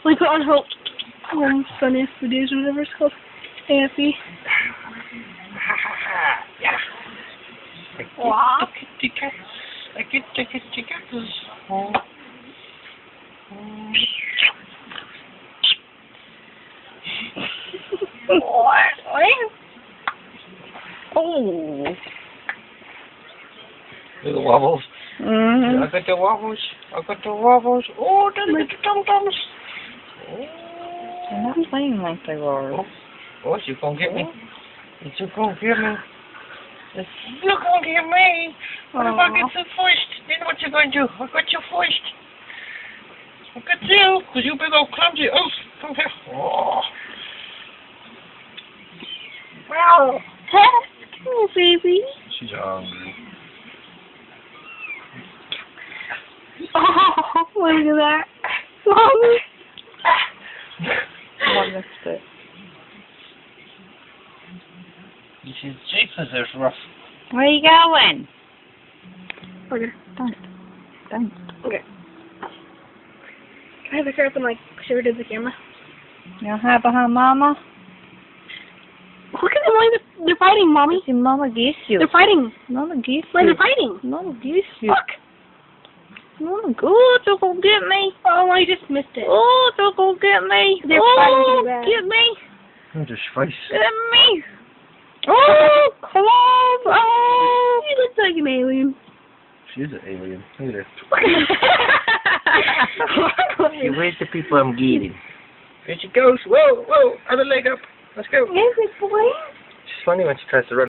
We put on hold. Funniest videos, or whatever it's called. AFE. Yeah. Wow. Kitty cats. I get the kitty cats. Oh. Oh. Little wobbles. Mm-hmm. I got the wobbles. I got the wobbles. Oh, then I got the tum-tums. They're not playing like they were. Oh, you gonna get me? You gonna get me? You gonna get me? What if I get you first? Then what you gonna do? I got you first. I got you, cause you big old clumsy. Oh, come here. Oh. Wow. Come on, baby. She's hungry. Oh, look at that. Mommy. One missed it. This is Jesus, there's rough. Where are you going? Okay. Don't. Okay. Can I have the car up and like show it to the camera? You'll hide behind Mama? Look at them, like they're fighting, Mommy. See, Mama gets you. They're fighting. Mama gets Like you. they're fighting. Mama gets you. Look. Mama, good. They're gonna get me. Oh, I just missed it. Oh, they're gonna get me. They're oh, fighting too bad. get me. Look at his face. Get me. Oh, come on. Oh. He looks like an alien. She is an alien. Look at her. Look She waits the people I'm getting. Here she goes. Whoa, whoa. Other leg up. Let's go. Is it boy? She's funny when she tries to run.